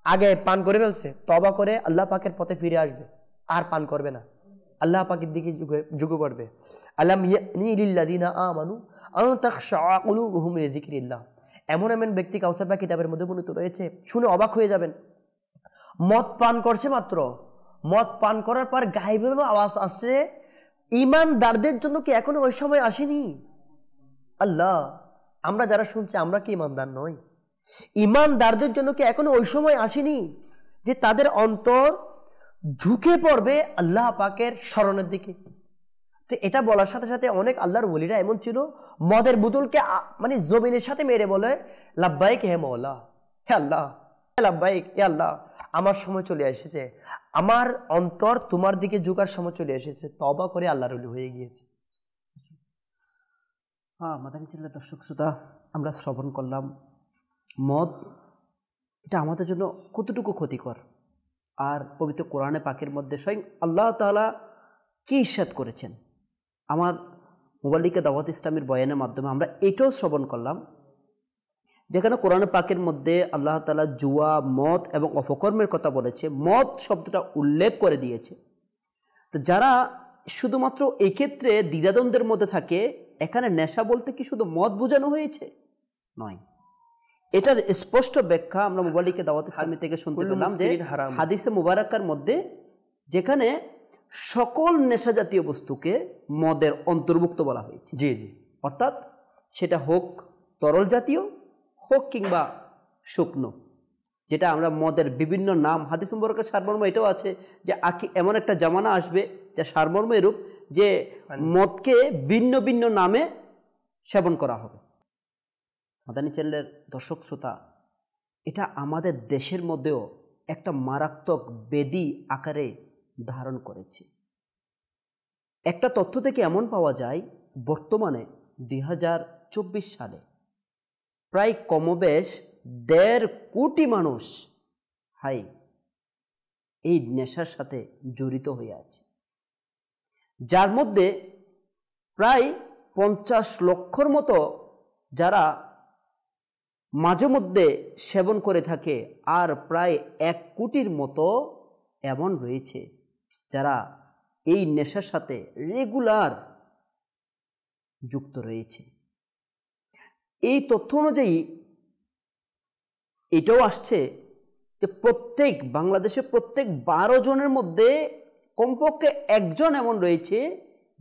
আগে পান করে ফেলছে, তওবা করে আল্লাহ পাকের পথে ফিরে আসবে, আর পান করবে না, আল্লাহ পাকের দিকে ঝুঁকে পড়বে। আলাম ইয়ানি লিল্লাযিনা আমানু আন তাখশা কুলুবুহুম লিযিকরিল্লাহ। এমন ব্যক্তি কাউসার বা কিতাবের মধ্যে বর্ণিত রয়েছে, শুনে অবাক হয়ে যাবেন। মদ পান করছে, মাত্র মদ পান করার পর গায়েবে আওয়াজ আসছে, ঈমানদারদের জন্য কি এখনো ওই সময় আসেনি? আল্লাহ, আমরা যারা শুনছি আমরা কি ঈমানদার নই? ঈমানদারদের জন্য কি এখনো ওই সময় আসেনি যে তাদের অন্তর ঝুঁকে পড়বে আল্লাহ পাকের স্মরণের দিকে? তো এটা বলার সাথে সাথে অনেক আল্লাহর ওলিরা এমন ছিল, মদের বোতলকে মানে জমিনের সাথে মেরে বলে, লাব্বাইক হে মওলা, হে আল্লাহ, লাব্বাইক হে আল্লাহ, আমার সময় চলে এসেছে, আমার অন্তর তোমার দিকে ঝুঁকার সময় চলে এসেছে, তওবা করে আল্লাহর ওলি হয়ে গিয়েছে। মাদানী চ্যানেলের দর্শক শ্রোতা, আমরা শ্রবণ করলাম মদ এটা আমাদের জন্য কতটুকু ক্ষতিকর, আর পবিত্র কোরআনে পাকের মধ্যে স্বয়ং আল্লাহ তাআলা কি ইরশাদ করেছেন। আমার মোবাল্লিকে দাওয়াত ইসলামের বয়ানের মাধ্যমে আমরা এটাও শ্রবণ করলাম, যেখানে কোরআনে পাকের মধ্যে আল্লাহ তাআলা জুয়া, মদ এবং অপকর্মের কথা বলেছে, মদ শব্দটা উল্লেখ করে দিয়েছে। তো যারা শুধুমাত্র এই ক্ষেত্রে দ্বিধাদ্বন্দ্বের মধ্যে থাকে, এখানে নেশা বলতে কি শুধু মদ বোঝানো হয়েছে? নয়, এটার স্পষ্ট ব্যাখ্যা আমরা মোবাল্লিকে দাওয়াত ইসলামী থেকে শুনতে পেলাম যে হাদিসে মুবারাকার মধ্যে, যেখানে সকল নেশা জাতীয় বস্তুকে মদের অন্তর্ভুক্ত বলা হয়েছে। জি জি, অর্থাৎ সেটা হোক তরল জাতীয়, হোক কিংবা শুকনো, যেটা আমরা মদের বিভিন্ন নাম, হাদিস মুবারকের সারমর্ম এটাও আছে যে এমন একটা জামানা আসবে যা সারমর্ম এরূপ যে মদকে ভিন্ন ভিন্ন নামে সেবন করা হবে। মাদানী চ্যানেলের দর্শক শ্রোতা, এটা আমাদের দেশের মধ্যেও একটা মারাত্মক ব্যাধি আকারে ধারণ করেছে। একটা তথ্য থেকে এমন পাওয়া যায়, বর্তমানে 2024 সালে প্রায় কমবেশ 1.5 কোটি মানুষ এই নেশার সাথে জড়িত হয়ে আছে, যার মধ্যে প্রায় 50 লক্ষর মতো যারা মাঝে মধ্যে সেবন করে থাকে, আর প্রায় 1 কোটির মতো এমন রয়েছে যারা এই নেশার সাথে রেগুলার যুক্ত রয়েছে। এই তথ্য অনুযায়ী এটাও আসছে যে বাংলাদেশে প্রত্যেক 12 জনের মধ্যে কমপক্ষে একজন এমন রয়েছে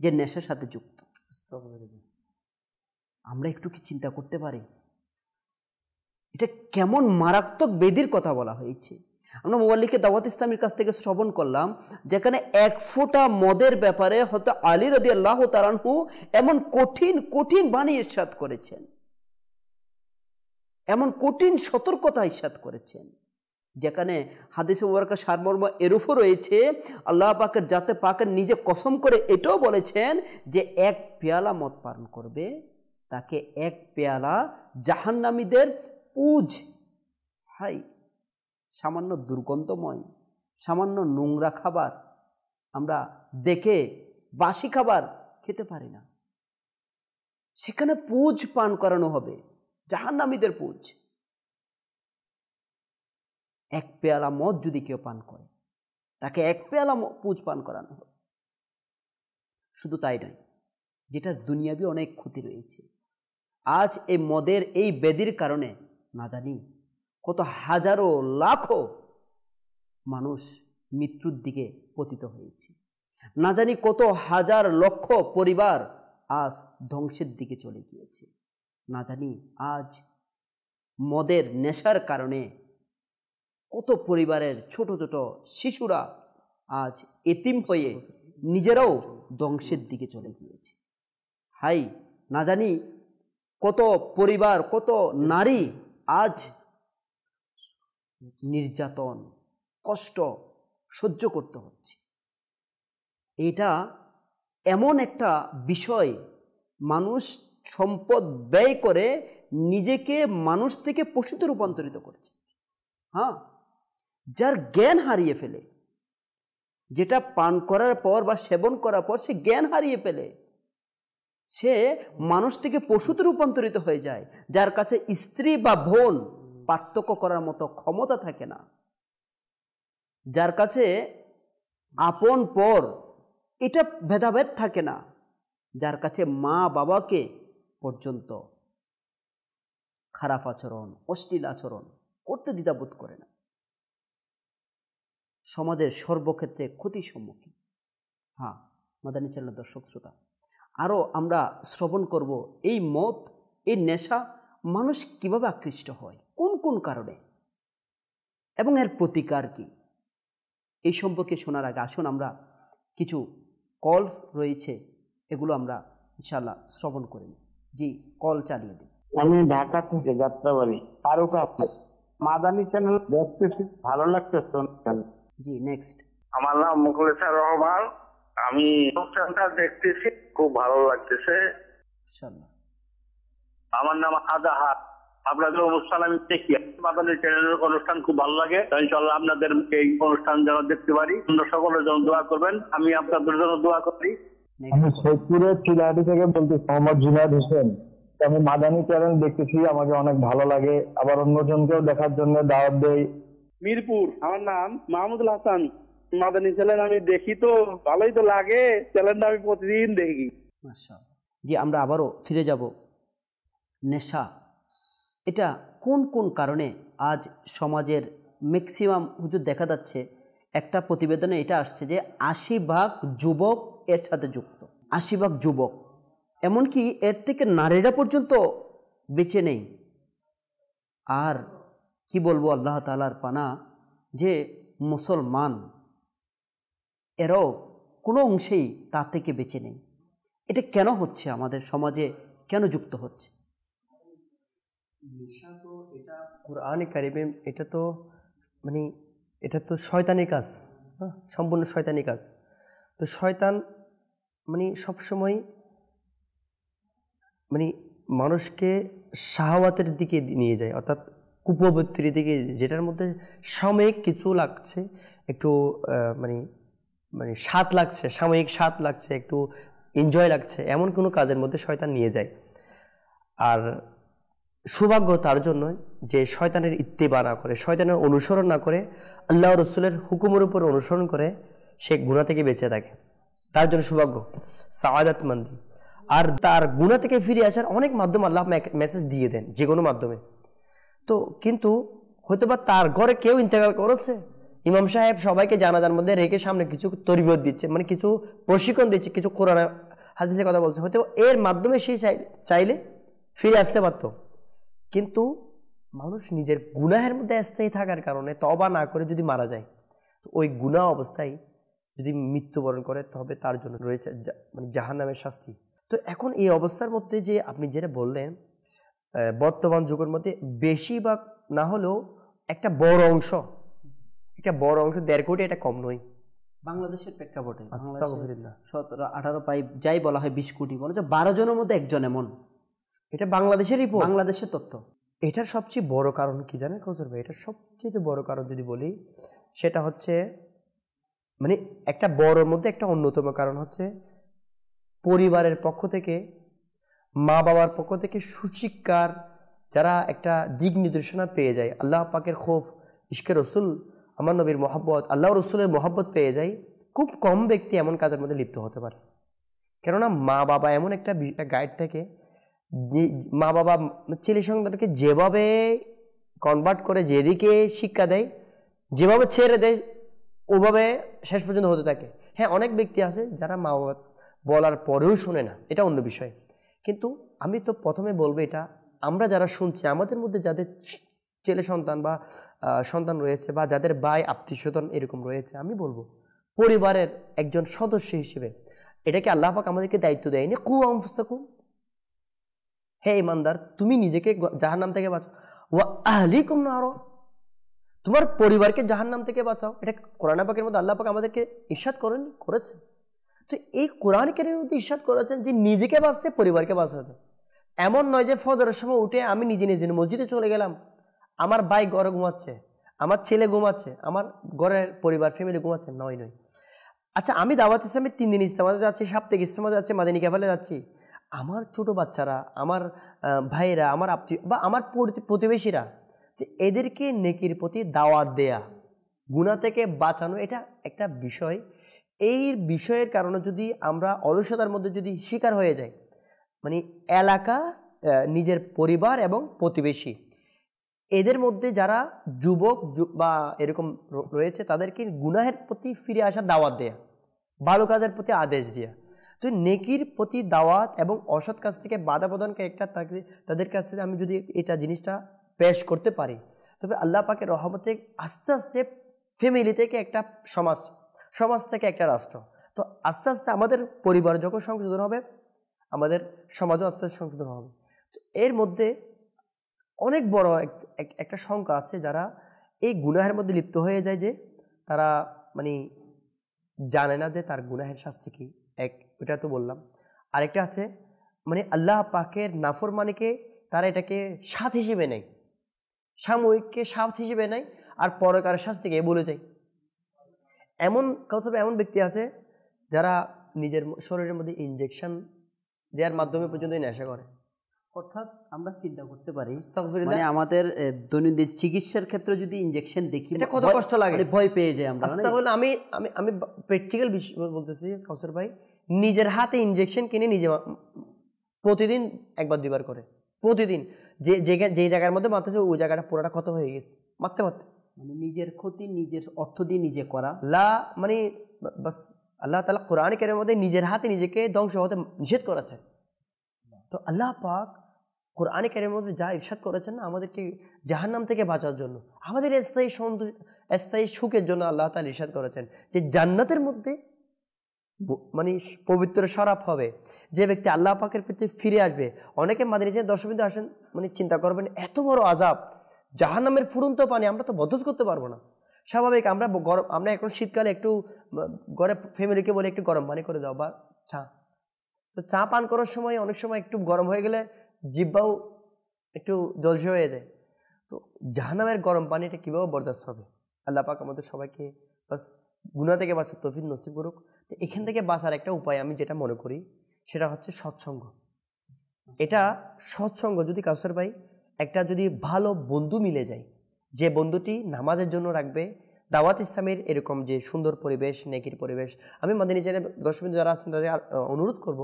যে নেশার সাথে যুক্ত। আমরা একটু কি চিন্তা করতে পারি এটা কেমন মারাত্মক ব্যাধির কথা বলা হয়েছে? আমরা মুবাল্লিগে দাওয়াত ইসলামীর কাছ থেকে শ্রবণ করলাম, যেখানে 1 ফোঁটা মদের ব্যাপারে হয়তো আলী রাদিয়াল্লাহু তাআলা আনহু এমন কঠিন কঠিন বাণী ইরশাদ করেছেন, এমন কঠিন সতর্কতা ইরশাদ করেছেন, যেখানে হাদিসে মুবারকা সারমর্ম এরূপও রয়েছে, আল্লাহ পাকের জাতে পাকের নিজে কসম করে এটাও বলেছেন যে 1 পেয়ালা মদ পান করবে তাকে 1 পেয়ালা জাহান্নামীদের পুজ, সামান্য দুর্গন্ধময়, সামান্য নোংরা খাবার আমরা দেখে বাসি খাবার খেতে পারি না, সেখানে পুজ পান করানো হবে, জাহান্নামীদের পুজ। 1 পেয়ালা মদ যদি কেউ পান করে তাকে 1 পেয়ালা পুজ পান করানো হবে। শুধু তাই নয়, যেটা দুনিয়াবি অনেক ক্ষতি রয়েছে। আজ এই মদের এই ব্যাধির কারণে না জানি কত হাজারো লাখো মানুষ মৃত্যুর দিকে পতিত হয়েছে, না জানি কত হাজার লক্ষ পরিবার আজ ধ্বংসের দিকে চলে গিয়েছে, না জানি আজ মদের নেশার কারণে কত পরিবারের ছোট ছোট শিশুরা আজ এতিম হয়ে নিজেরাও ধ্বংসের দিকে চলে গিয়েছে। না জানি কত পরিবার, কত নারী আজ নির্যাতন, কষ্ট সহ্য করতে হচ্ছে। এটা এমন একটা বিষয়, মানুষ সম্পদ ব্যয় করে নিজেকে মানুষ থেকে পশুতে রূপান্তরিত করছে। যার জ্ঞান হারিয়ে ফেলে, যেটা পান করার পর বা সেবন করার পর সে জ্ঞান হারিয়ে ফেলে, সে মানুষ থেকে পশুতে রূপান্তরিত হয়ে যায়, যার কাছে স্ত্রী বা বোন পার্থক্য করার মতো ক্ষমতা থাকে না, যার কাছে আপন পর এটা ভেদাভেদ থাকে না, যার কাছে মা বাবাকে পর্যন্ত খারাপ আচরণ, অশ্লীল আচরণ করতে দ্বিধাবোধ করে না, সমাজের সর্বক্ষেত্রে ক্ষতির সম্মুখীন। মাদানী চ্যানেল দর্শক শ্রোতা, আরও আমরা শ্রবণ করব এই মদ, এই নেশা মানুষ কিভাবে আকৃষ্ট হয়, কোন কোন কারণে, এবং এর প্রতিকার কি, এই সম্পর্কে শোনার আগে আসুন আমরা কিছু কলস রয়েছে, এগুলো আমরা ইনশাআল্লাহ শ্রবণ করে নিই। জি, কল চালিয়ে দিই। আমি ঢাকা থেকে যাত্রাবাড়ি ফারুক আহমেদ। মাদানী চ্যানেল দেখতেছি, ভালো লাগতেছে। জি, নেক্সট। আমার নাম মুখলেছার রহমান, আমি অনুষ্ঠানটা দেখতেছি, খুব ভালো লাগতেছে। ইনশাআল্লাহ। আমার নাম আজাহার, আপনাদের অনুষ্ঠান আমি দেখি, মাদানী চ্যানেলের অনুষ্ঠান খুব ভালো লাগে। ইনশাআল্লাহ আপনাদের এই অনুষ্ঠান যেন দেখতে পারি, আপনারা সকলের জন্য দোয়া করবেন, আমি আপনাদের জন্য দোয়া করি। আমি সৈয়দপুরের চিলাহাটি থেকে বলতেছি, মোহাম্মদ জুনায়েদ হোসেন। আমি মাদানী চ্যানেল দেখতেছি, আমাকে অনেক ভালো লাগে, আবার অন্যজনকেও দেখার জন্য দাওয়াত দেই। মিরপুর, আমার নাম মাহমুদুল হাসান। মাদানী চ্যানেল আমি দেখি, তো ভালোই তো লাগে, চ্যানেলটা আমি প্রতিদিন দেখি। মাশাআল্লাহ। জি, আমরা আবারও ফিরে যাব। নেশা এটা কোন কোন কারণে আজ সমাজের ম্যাক্সিমাম হুজুর দেখা যাচ্ছে, একটা প্রতিবেদনে এটা আসছে যে 80% যুবক এর সাথে যুক্ত, 80% যুবক, এমনকি এর থেকে নারীরা পর্যন্ত বেঁচে নেই। আর কি বলবো, আল্লাহ তাআলার পানা যে মুসলমান এরাও কোনো অংশেই তা থেকে বেঁচে নেই। এটা কেন হচ্ছে আমাদের সমাজে, কেন যুক্ত হচ্ছে? নেশা তো এটা কোরআনে কারিমে এটা তো মানে এটা তো শয়তানি কাজ, হ্যাঁ, সম্পূর্ণ শয়তানি কাজ। তো শয়তান মানে সবসময় মানে মানুষকে শাহওয়াতের দিকে নিয়ে যায়, অর্থাৎ কুপ্রবৃত্তির দিকে, যেটার মধ্যে সাময়িক কিছু লাগছে, একটু মানে মানে স্বাদ লাগছে, সাময়িক স্বাদ লাগছে, একটু এনজয় লাগছে, এমন কোনো কাজের মধ্যে শয়তান নিয়ে যায়। আর সৌভাগ্য তার জন্য যে শয়তানের ইত্তেবা না করে, শয়তানের অনুসরণ না করে, আল্লাহ রসুলের হুকুমের উপর অনুসরণ করে সে গুনাহ থেকে বেঁচে থাকে, তার জন্য সৌভাগ্য, সাআদাতমন্দি। আর তার গুনাহ থেকে ফিরে আসার অনেক মাধ্যম আল্লাহ মেসেজ দিয়ে দেন, যে কোনো মাধ্যমে। তো কিন্তু হয়তোবা তার ঘরে কেউ ইন্তেকাল করেছে, ইমাম সাহেব সবাইকে জানাজার মধ্যে রেখে সামনে কিছু তরবিয়ত দিচ্ছে, মানে কিছু প্রশিক্ষণ দিচ্ছে, কিছু কোরআন হাদিসের কথা বলছে, হয়তো এর মাধ্যমে সে চাইলে ফিরে আসতে পারত। কিন্তু মানুষ নিজের গুনাহের মধ্যে স্থায়ী থাকার কারণে তওবা না করে যদি মারা যায়, তো ওই গুনাহ অবস্থায় যদি মৃত্যুবরণ করে, তবে তার জন্য রয়েছে মানে জাহান্নামের শাস্তি। তো এখন এই অবস্থার মধ্যে যে আপনি যেটা বললেন, বর্তমান যুগের মধ্যে বেশিরভাগ না হলেও একটা বড় অংশ 1.5 কোটি, এটা কম নয় বাংলাদেশের প্রেক্ষাপটে। আস্তাগফিরুল্লাহ। 17-18 যাই বলা হয় 20 কোটি, বলা যায় 12 জনের মধ্যে একজন এমন। এটা বাংলাদেশের রিপোর্ট, বাংলাদেশের তথ্য। এটার সবচেয়ে বড় কারণ কি জানেন কৌশল ভাই? এটার সবচেয়ে বড় কারণ যদি বলি, সেটা হচ্ছে মানে একটা বড়র মধ্যে একটা অন্যতম কারণ হচ্ছে পরিবারের পক্ষ থেকে, মা বাবার পক্ষ থেকে সুশিক্ষার যারা একটা দিক নির্দেশনা পেয়ে যায়, আল্লাহ পাকের খৌফ, ইশকে রসুল, আমার নবীর মহব্বত, আল্লাহ রসুলের মহব্বত পেয়ে যায়, খুব কম ব্যক্তি এমন কাজের মধ্যে লিপ্ত হতে পারে। কেননা মা বাবা এমন একটা গাইড থাকে, যে মা বাবা ছেলে সন্তানকে যেভাবে কনভার্ট করে, যেদিকে শিক্ষা দেয়, যেভাবে ছেড়ে দেয়, ওভাবে শেষ পর্যন্ত হতে থাকে। হ্যাঁ, অনেক ব্যক্তি আছে যারা মা বাবা বলার পরেও শোনে না, এটা অন্য বিষয়। কিন্তু আমি তো প্রথমে বলবো, এটা আমরা যারা শুনছি, আমাদের মধ্যে যাদের ছেলে সন্তান বা সন্তান রয়েছে, বা যাদের ভাই আত্মীয় স্বজন এরকম রয়েছে, আমি বলবো পরিবারের একজন সদস্য হিসেবে এটাকে আল্লাহ পাক আমাদেরকে দায়িত্ব দেয়নি, কু আনফুসাকুম, হে ইমানদার, তুমি নিজেকে জাহান্নাম থেকে বাঁচাও, ওয়া আহলিকুম নার, তোমার পরিবারকে জাহান্নাম থেকে বাঁচাও। এটা কোরআন পাকের মধ্যে আল্লাহ পাক আমাদেরকে ইরশাদ করেছে। তো এই কোরআন কারীমের মধ্যে ইরশাদ করেছেন যে নিজেকে বাঁচতে, পরিবারকে বাঁচাতে। এমন নয় যে ফজরের সময় উঠে আমি নিজে মসজিদে চলে গেলাম, আমার ভাই ঘরে ঘুমাচ্ছে, আমার ছেলে ঘুমাচ্ছে, আমার ঘরের পরিবার ফ্যামিলি ঘুমাচ্ছে, নয়। আচ্ছা, আমি দাওয়াত ইসলামে 3 দিন ইজতেমাতে যাচ্ছি, সাপ্তাহিক ইজতেমাতে যাচ্ছি, মাদানী ক্যাফেলে যাচ্ছি, আমার ছোট বাচ্চারা, আমার ভাইরা, আমার আত্মীয় বা আমার প্রতিবেশীরা, এদেরকে নেকির প্রতি দাওয়াত দেয়া, গুনাহ থেকে বাঁচানো, এটা একটা বিষয়। এই বিষয়ের কারণে যদি আমরা অলসতার মধ্যে যদি শিকার হয়ে যাই, মানে এলাকা, নিজের পরিবার এবং প্রতিবেশী, এদের মধ্যে যারা যুবক বা এরকম রয়েছে, তাদেরকে গুনাহের প্রতি ফিরে আসার দাওয়াত দেয়া, ভালো কাজের প্রতি আদেশ দেয়া। তো নেকির প্রতি দাওয়াত এবং অসৎ কাজ থেকে বাধা প্রদানকে একটা তাদের কাছে আমি যদি এটা জিনিসটা পেশ করতে পারি, তবে আল্লাহ পাকের রহমতে আস্তে আস্তে ফ্যামিলি থেকে একটা সমাজ থেকে একটা রাষ্ট্র, তো আস্তে আস্তে আমাদের পরিবার যখন সংশোধন হবে, আমাদের সমাজও আস্তে আস্তে সংশোধন হবে। তো এর মধ্যে অনেক বড় একটা সংখ্যা আছে যারা এই গুনাহের মধ্যে লিপ্ত হয়ে যায়, যে তারা মানে জানে না যে তার গুনাহের শাস্তি কি। ওটা তো বললাম। আরেকটা আছে মানে আল্লাহ পাকের নাফরমানিকে তারা এটাকে সাথ হিসেবে নেয়, সাময়িককে সাথ হিসেবে নেয়, আর পরকারের শাস্তিকে বলে যায়। এমন ব্যক্তি আছে যারা নিজের শরীরের মধ্যে ইনজেকশন দেওয়ার মাধ্যমে পর্যন্ত নেশা করে। অর্থাৎ আমরা চিন্তা করতে পারি, মানে আমাদের দৈনন্দিন চিকিৎসার ক্ষেত্রে যদি ইনজেকশন দেখি, এটা কত কষ্ট লাগে, ভয় পেয়ে যায় আমরা। আমি আমি আমি প্র্যাকটিক্যাল বিষয় বলতেছি কাউসার ভাই, নিজের হাতে ইনজেকশন কিনে নিজে প্রতিদিন 1-2 বার করে, প্রতিদিন যে জায়গার মধ্যে মারতেছে ওই জায়গাটা পুরোটা ক্ষত হয়ে গেছে মারতে, মানে নিজের ক্ষতি নিজের অর্থ দিয়ে নিজে করা। মানে বাস আল্লাহ তাআলা কোরআন কারীমের মধ্যে নিজের হাতে নিজেকে ধ্বংস হতে নিষেধ করেছে। তো আল্লাহ পাক কোরআন কারীমের মধ্যে যা ইরশাদ করেছেন না, আমাদেরকে জাহান্নাম থেকে বাঁচার জন্য, আমাদের স্থায়ী সুখের জন্য আল্লাহ তাআলা ইরশাদ করেছেন যে জান্নাতের মধ্যে মানে পবিত্র শরাব হবে, যে ব্যক্তি আল্লাহ পাকের প্রতি ফিরে আসবে। অনেকে মাদিনী চ্যানেল দর্শকবৃন্দ আসেন, মানে চিন্তা করবেন এত বড় আযাব, জাহান্নামের ফুটন্ত পানি আমরা তো বরদাস্ত করতে পারবো না। স্বাভাবিক আমরা এখন শীতকালে একটু ঘরে ফ্যামিলিকে বলে একটু গরম পানি করে দাও বা চা, তো চা পান করার সময় অনেক সময় একটু গরম হয়ে গেলে জিহ্বাও একটু জলসে হয়ে যায়। তো জাহান্নামের গরম পানিটা কীভাবে বরদাস্ত হবে? আল্লাহ পাক আমাদের সবাইকে বাস গুনাহ থেকে বাঁচার তৌফিক নসিব করুক। তো এখান থেকে বাঁচার একটা উপায় আমি যেটা মনে করি সেটা হচ্ছে সৎসঙ্গ। এটা সৎসঙ্গ যদি কাউসার ভাই একটা যদি ভালো বন্ধু মিলে যায়, যে বন্ধুটি নামাজের জন্য রাখবে, দাওয়াত ইসলামের এরকম যে সুন্দর পরিবেশ, নেকির পরিবেশ, আমি মাদিনী চ্যানেল দর্শকবৃন্দ যারা আছেন তাদের অনুরোধ করব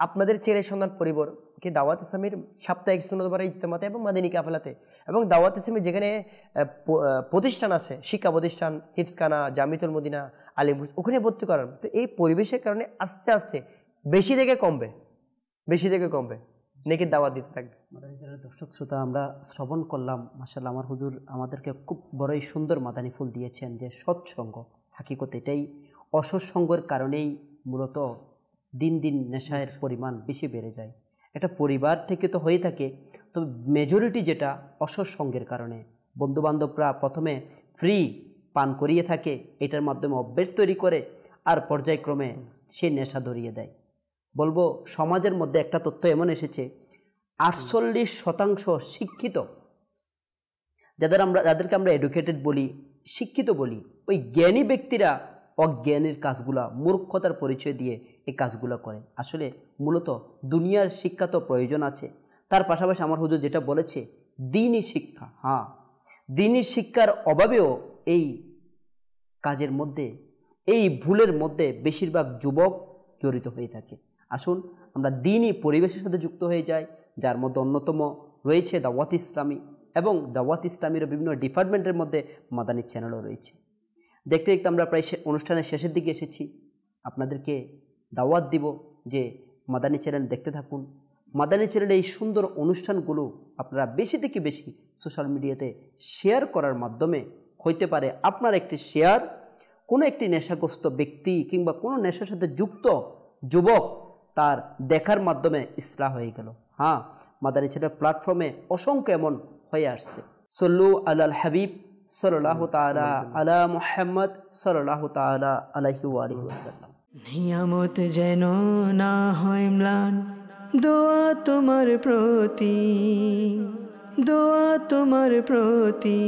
আপনাদের ছেলে সন্তান পরিবারকে দাওয়াত ইসলামের সাপ্তাহিক সুন্নতবার ইজতেমাতে এবং মাদিনী কাফেলাতে এবং দাওয়াত ইসলামের যেখানে প্রতিষ্ঠান আছে, শিক্ষা প্রতিষ্ঠান, হিফজখানা, জামিতুল মদিনা, আলিমুস, ওখানে ভর্তি করার। তো এই পরিবেশের কারণে আস্তে আস্তে বেশি থেকে কমবে নেকির দাওয়াত দিতে থাকবে। দর্শক শ্রোতা, আমরা শ্রবণ করলাম, মাশাআল্লাহ আমার হুজুর আমাদেরকে খুব বড়ই সুন্দর মাদানী ফুল দিয়েছেন যে সৎসঙ্গ। হাকিকত এটাই, অসৎসঙ্গের কারণেই মূলত দিন দিন নেশার পরিমাণ বেশি বেড়ে যায়। একটা পরিবার থেকে তো হয়ে থাকে, তবে মেজরিটি যেটা অসৎসঙ্গের কারণে। বন্ধুবান্ধবরা প্রথমে ফ্রি পান করিয়ে থাকে, এটার মাধ্যমে অভ্যেস তৈরি করে, আর পর্যায়ক্রমে সে নেশা ধরিয়ে দেয়। বলবো সমাজের মধ্যে একটা তথ্য এমন এসেছে, 48% শিক্ষিত, যাদেরকে আমরা এডুকেটেড বলি, শিক্ষিত বলি, ওই জ্ঞানী ব্যক্তিরা অজ্ঞানের কাজগুলা, মূর্খতার পরিচয় দিয়ে এই কাজগুলো করে। আসলে মূলত দুনিয়ার শিক্ষা তো প্রয়োজন আছে, তার পাশাপাশি আমার হুজুর যেটা বলেছে দ্বীনি শিক্ষা, হ্যাঁ দ্বীনি শিক্ষার অভাবেও এই কাজের মধ্যে, এই ভুলের মধ্যে বেশিরভাগ যুবক জড়িত হয়ে থাকে। আসুন আমরা দ্বীনি পরিবেশের সাথে যুক্ত হয়ে যাই, যার মধ্যে অন্যতম রয়েছে দাওয়াত ইসলামী, এবং দাওয়াত ইসলামীর বিভিন্ন ডিপার্টমেন্টের মধ্যে মাদানী চ্যানেলও রয়েছে। দেখতে দেখতে আমরা প্রায় অনুষ্ঠানের শেষের দিকে এসেছি। আপনাদেরকে দাওয়াত দিব যে মাদানী চ্যানেল দেখতে থাকুন। মাদানী চ্যানেলের এই সুন্দর অনুষ্ঠানগুলো আপনারা বেশি থেকে বেশি সোশ্যাল মিডিয়াতে শেয়ার করার মাধ্যমে হইতে পারে আপনার একটি শেয়ার কোনো একটি নেশাগ্রস্ত ব্যক্তি কিংবা কোনো নেশার সাথে যুক্ত যুবক তার দেখার মাধ্যমে ইসলাহ হয়ে গেল। হ্যাঁ, মাদানী চ্যানেল প্ল্যাটফর্মে অসংখ্য এমন হয়ে আসছে। সল্লু আলাল হাবিব সাল্লাল্লাহু তাআলা আলা মুহাম্মদ সাল্লাল্লাহু তাআলা আলাইহি ওয়া আলিহি ওয়াসাল্লাম। নিয়ামত যেন না হয় ম্লান, দোয়া তোমার প্রতি, দোয়া তোমার প্রতি।